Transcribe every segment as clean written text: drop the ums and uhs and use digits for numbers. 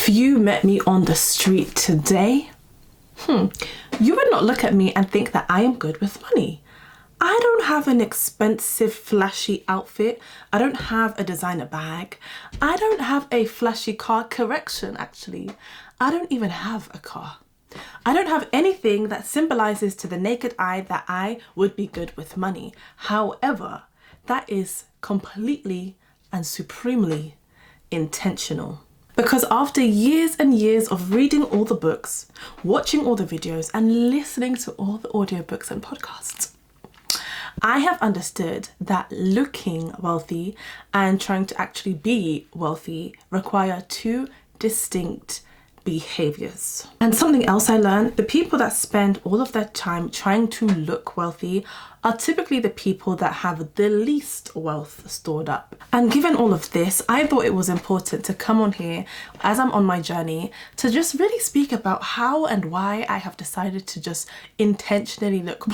If you met me on the street today, you would not look at me and think that I am good with money. I don't have an expensive, flashy outfit. I don't have a designer bag. I don't have a flashy car. Correction, actually. I don't even have a car. I don't have anything that symbolizes to the naked eye that I would be good with money. However, that is completely and supremely intentional. Because after years and years of reading all the books, watching all the videos, and listening to all the audiobooks and podcasts, I have understood that looking wealthy and trying to actually be wealthy require two distinct behaviors. And something else I learned, the people that spend all of their time trying to look wealthy are typically the people that have the least wealth stored up. And given all of this, I thought it was important to come on here as I'm on my journey to just really speak about how and why I have decided to just intentionally look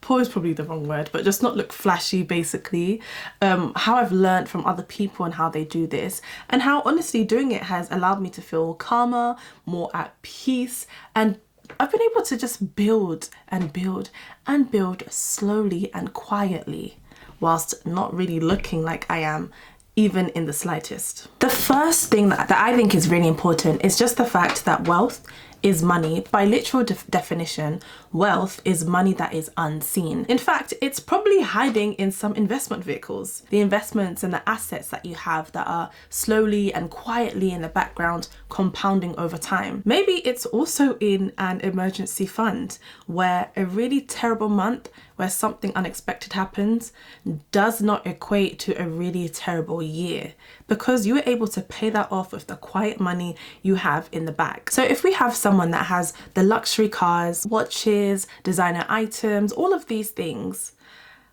poor is probably the wrong word, but just not look flashy, basically. How I've learned from other people and how they do this, and how honestly doing it has allowed me to feel calmer, more at peace, and I've been able to just build and build and build slowly and quietly whilst not really looking like I am even in the slightest. The first thing that I think is really important is just the fact that wealth is money. By literal definition, wealth is money that is unseen. In fact, it's probably hiding in some investment vehicles. The investments and the assets that you have that are slowly and quietly in the background compounding over time. Maybe it's also in an emergency fund where a really terrible month where something unexpected happens does not equate to a really terrible year, because you were able to pay that off with the quiet money you have in the bank. So if we have someone that has the luxury cars, watches, designer items, all of these things,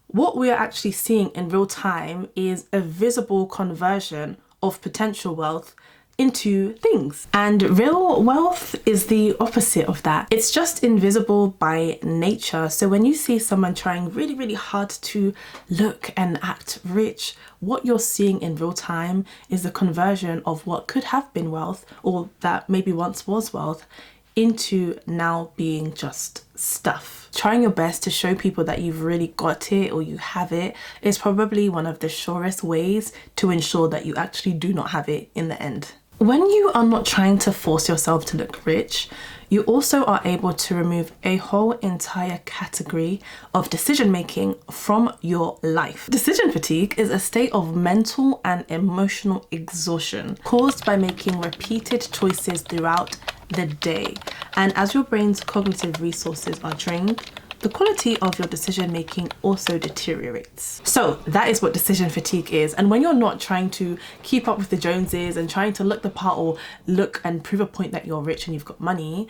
what we are actually seeing in real time is a visible conversion of potential wealth into things. And real wealth is the opposite of that. It's just invisible by nature. So when you see someone trying really, really hard to look and act rich, what you're seeing in real time is the conversion of what could have been wealth, or that maybe once was wealth, into now being just stuff. Trying your best to show people that you've really got it or you have it is probably one of the surest ways to ensure that you actually do not have it in the end. When you are not trying to force yourself to look rich, you also are able to remove a whole entire category of decision making from your life. Decision fatigue is a state of mental and emotional exhaustion caused by making repeated choices throughout the day. And as your brain's cognitive resources are drained, the quality of your decision making also deteriorates. So that is what decision fatigue is. And when you're not trying to keep up with the Joneses and trying to look the part or look and prove a point that you're rich and you've got money,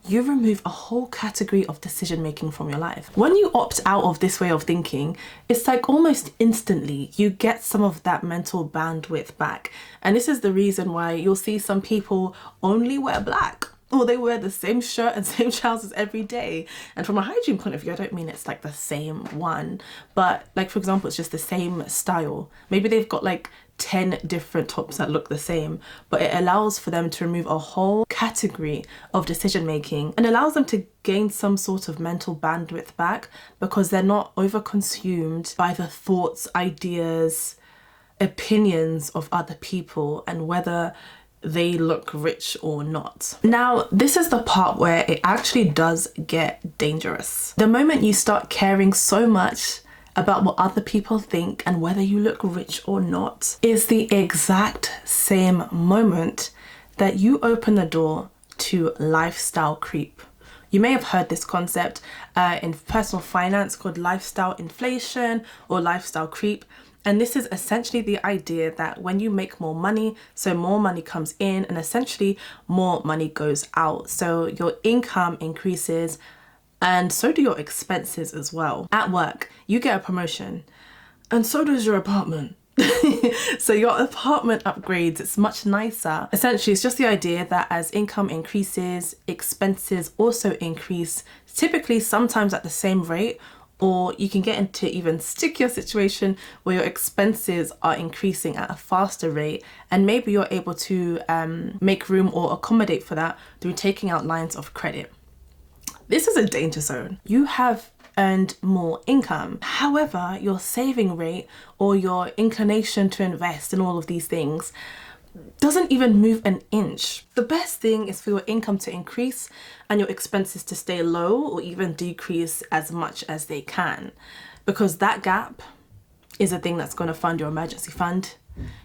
you remove a whole category of decision making from your life. When you opt out of this way of thinking, it's like almost instantly you get some of that mental bandwidth back. And this is the reason why you'll see some people only wear black, or they wear the same shirt and same trousers every day. And from a hygiene point of view, I don't mean it's like the same one, but like, for example, it's just the same style. Maybe they've got like 10 different tops that look the same, but it allows for them to remove a whole category of decision making and allows them to gain some sort of mental bandwidth back, because they're not overconsumed by the thoughts, ideas, opinions of other people and whether they look rich or not. Now, this is the part where it actually does get dangerous. The moment you start caring so much about what other people think and whether you look rich or not is the exact same moment that you open the door to lifestyle creep. You may have heard this concept in personal finance called lifestyle inflation or lifestyle creep. And this is essentially the idea that when you make more money, so more money comes in and essentially more money goes out. So your income increases and so do your expenses as well. At work, you get a promotion and so does your apartment. So your apartment upgrades, it's much nicer. Essentially, it's just the idea that as income increases, expenses also increase, typically sometimes at the same rate Or you can get into even stickier situation where your expenses are increasing at a faster rate, and maybe you're able to make room or accommodate for that through taking out lines of credit. This is a danger zone. You have earned more income. However, your saving rate or your inclination to invest in all of these things doesn't even move an inch. The best thing is for your income to increase and your expenses to stay low or even decrease as much as they can, because that gap is a thing that's going to fund your emergency fund,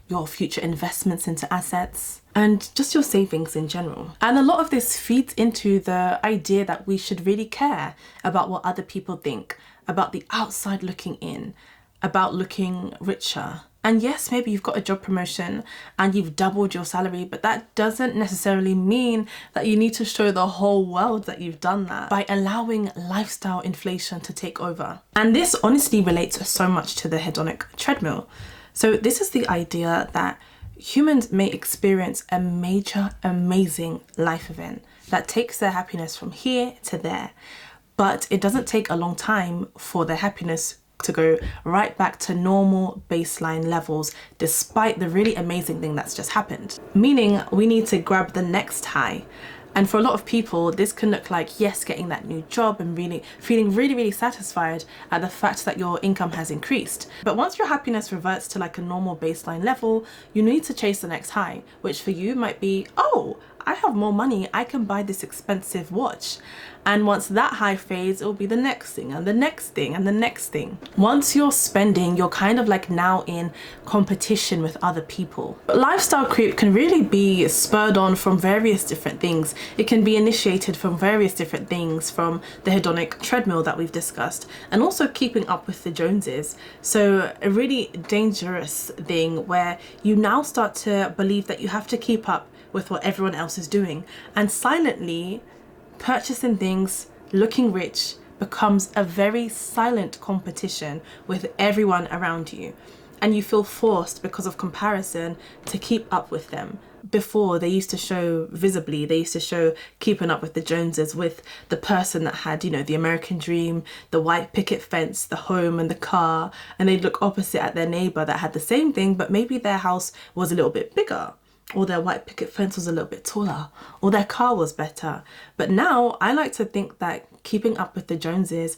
your future investments into assets, and just your savings in general. And a lot of this feeds into the idea that we should really care about what other people think, about the outside looking in, about looking richer. And yes, maybe you've got a job promotion and you've doubled your salary, but that doesn't necessarily mean that you need to show the whole world that you've done that by allowing lifestyle inflation to take over. And this honestly relates so much to the hedonic treadmill. So this is the idea that humans may experience a major, amazing life event that takes their happiness from here to there, but it doesn't take a long time for their happiness to go right back to normal baseline levels despite the really amazing thing that's just happened. Meaning we need to grab the next high. And for a lot of people, this can look like, yes, getting that new job and really feeling really satisfied at the fact that your income has increased. But once your happiness reverts to like a normal baseline level, you need to chase the next high, which for you might be, oh, I have more money, I can buy this expensive watch. And once that high fades, it will be the next thing and the next thing and the next thing. Once you're spending, you're kind of like now in competition with other people. But lifestyle creep can really be spurred on from various different things. It can be initiated from various different things, from the hedonic treadmill that we've discussed, and also keeping up with the Joneses. So a really dangerous thing where you now start to believe that you have to keep up with what everyone else is doing, and silently purchasing things, looking rich, becomes a very silent competition with everyone around you, and you feel forced because of comparison to keep up with them. Before, they used to show visibly, they used to show keeping up with the Joneses with the person that had, you know, the American dream, the white picket fence, the home and the car, and they'd look opposite at their neighbor that had the same thing, but maybe their house was a little bit bigger, or their white picket fence was a little bit taller, or their car was better. But now I like to think that keeping up with the Joneses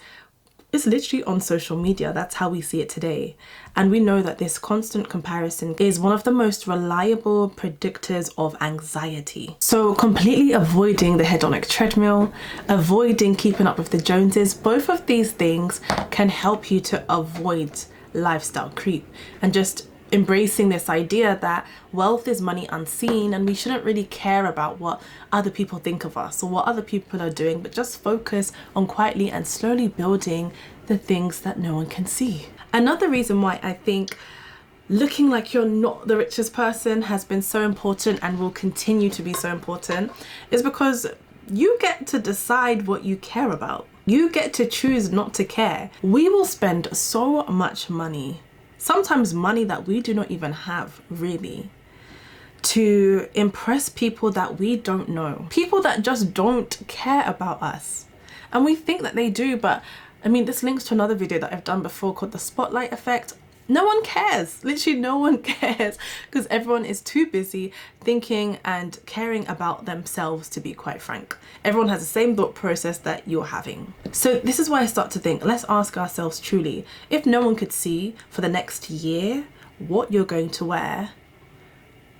is literally on social media. That's how we see it today. And we know that this constant comparison is one of the most reliable predictors of anxiety. So completely avoiding the hedonic treadmill, avoiding keeping up with the Joneses, both of these things can help you to avoid lifestyle creep and just embracing this idea that wealth is money unseen, and we shouldn't really care about what other people think of us or what other people are doing, but just focus on quietly and slowly building the things that no one can see. Another reason why I think looking like you're not the richest person has been so important and will continue to be so important is because you get to decide what you care about. You get to choose not to care. We will spend so much money, sometimes money that we do not even have really, to impress people that we don't know, people that just don't care about us. And we think that they do, but I mean, this links to another video that I've done before called the spotlight effect. No one cares, literally no one cares, because everyone is too busy thinking and caring about themselves, to be quite frank. Everyone has the same thought process that you're having. So this is why I start to think, let's ask ourselves truly, if no one could see for the next year what you're going to wear,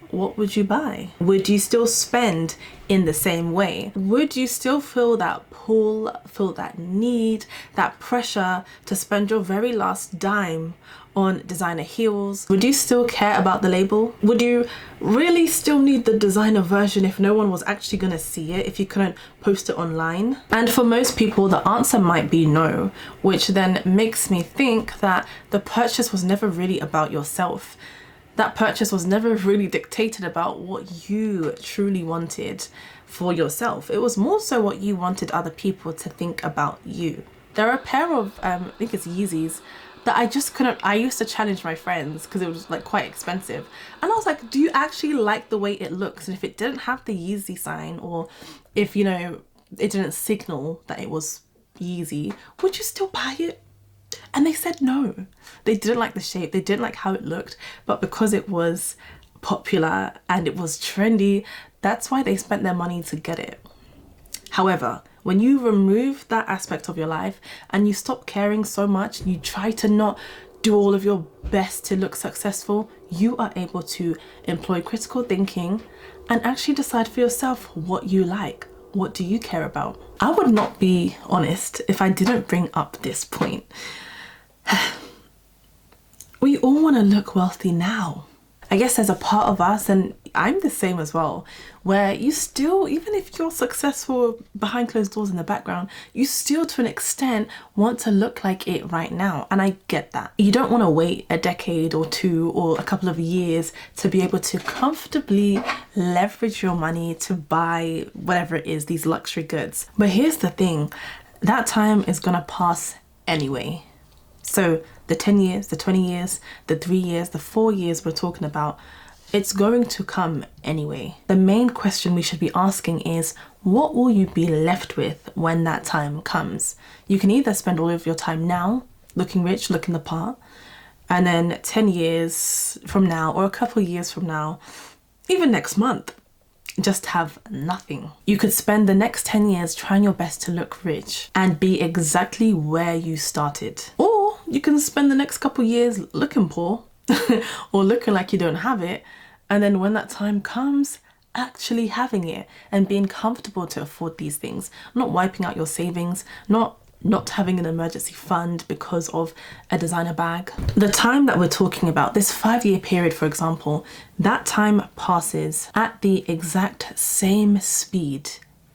what would you buy? Would you still spend in the same way? Would you still feel that pull, feel that need, that pressure to spend your very last dime on designer heels? Would you still care about the label? Would you really still need the designer version if no one was actually gonna see it, if you couldn't post it online? And for most people, the answer might be no, which then makes me think that the purchase was never really about yourself. That purchase was never really dictated about what you truly wanted for yourself. It was more so what you wanted other people to think about you. There are a pair of, I think it's Yeezys, that I just couldn't, I used to challenge my friends because it was like quite expensive. And I was like, do you actually like the way it looks? And if it didn't have the Yeezy sign, or if, you know, it didn't signal that it was Yeezy, would you still buy it? And they said no. They didn't like the shape, they didn't like how it looked, but because it was popular and it was trendy, that's why they spent their money to get it. However, when you remove that aspect of your life and you stop caring so much, you try to not do all of your best to look successful, you are able to employ critical thinking and actually decide for yourself what you like. What do you care about? I would not be honest if I didn't bring up this point. We all want to look wealthy now. I guess there's a part of us, and I'm the same as well, where you still, even if you're successful behind closed doors in the background, you still to an extent want to look like it right now. And I get that. You don't want to wait a decade or two or a couple of years to be able to comfortably leverage your money to buy whatever it is, these luxury goods. But here's the thing, that time is gonna pass anyway. So the 10 years, the 20 years, the 3 years, the 4 years we're talking about, it's going to come anyway. The main question we should be asking is, what will you be left with when that time comes? You can either spend all of your time now, looking rich, looking the part, and then 10 years from now, or a couple of years from now, even next month, just have nothing. You could spend the next 10 years trying your best to look rich and be exactly where you started. Or you can spend the next couple years looking poor or looking like you don't have it, and then when that time comes, actually having it and being comfortable to afford these things, not wiping out your savings, not having an emergency fund because of a designer bag. The time that we're talking about, this 5-year period, for example, that time passes at the exact same speed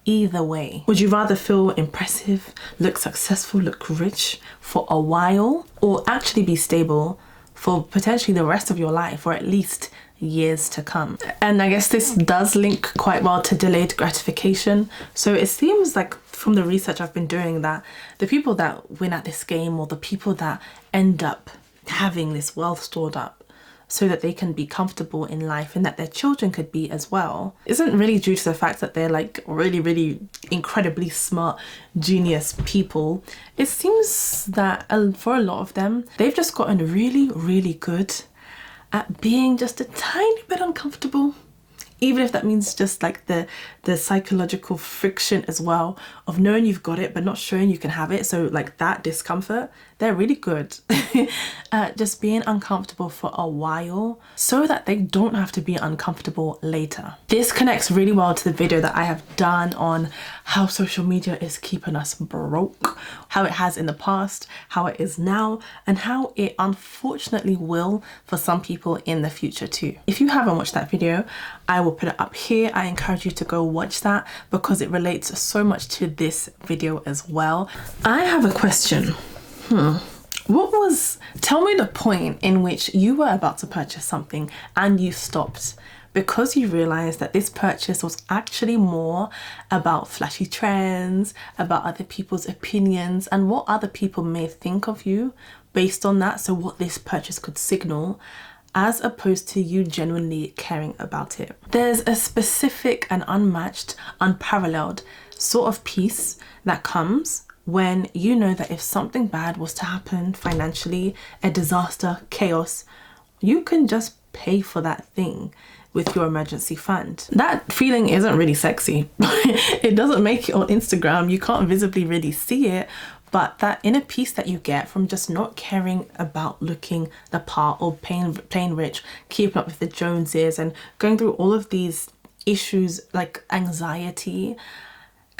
either way. Would you rather feel impressive, look successful, look rich for a while, or actually be stable for potentially the rest of your life, or at least years to come? And I guess this does link quite well to delayed gratification. So it seems like from the research I've been doing that the people that win at this game, or the people that end up having this wealth stored up so that they can be comfortable in life and that their children could be as well, isn't really due to the fact that they're like really incredibly smart, genius people. It seems that for a lot of them, they've just gotten really good at being just a tiny bit uncomfortable, even if that means just like the psychological friction as well of knowing you've got it but not showing you can have it. So like that discomfort, they're really good at just being uncomfortable for a while so that they don't have to be uncomfortable later. This connects really well to the video that I have done on how social media is keeping us broke, how it has in the past, how it is now, and how it unfortunately will for some people in the future too. If you haven't watched that video, I will put it up here. I encourage you to go watch that because it relates so much to this video as well. I have a question. Tell me the point in which you were about to purchase something and you stopped because you realized that this purchase was actually more about flashy trends, about other people's opinions and what other people may think of you based on that. So what this purchase could signal, as opposed to you genuinely caring about it. There's a specific and unmatched, unparalleled sort of peace that comes when you know that if something bad was to happen financially, a disaster, chaos, you can just pay for that thing with your emergency fund. That feeling isn't really sexy. It doesn't make it on Instagram. You can't visibly really see it, but that inner peace that you get from just not caring about looking the part or plain rich, keeping up with the Joneses and going through all of these issues like anxiety,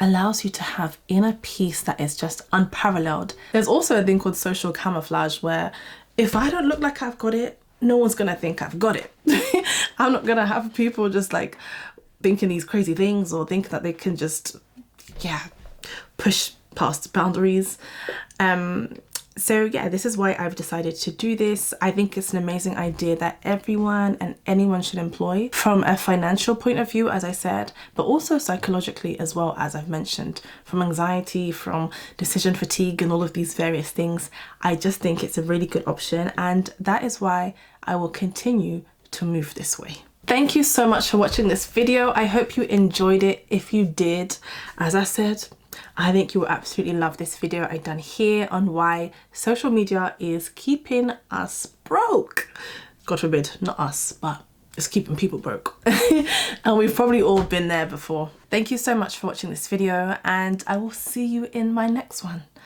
allows you to have inner peace that is just unparalleled. There's also a thing called social camouflage where if I don't look like I've got it, no one's gonna think I've got it. I'm not gonna have people just like thinking these crazy things or think that they can just, push past boundaries. So yeah, this is why I've decided to do this. I think it's an amazing idea that everyone and anyone should employ from a financial point of view, as I said, but also psychologically as well, as I've mentioned, from anxiety, from decision fatigue and all of these various things. I just think it's a really good option, and that is why I will continue to move this way. Thank you so much for watching this video. I hope you enjoyed it. If you did, as I said, I think you will absolutely love this video I done here on why social media is keeping us broke. God forbid, not us, but it's keeping people broke. And we've probably all been there before. Thank you so much for watching this video, and I will see you in my next one.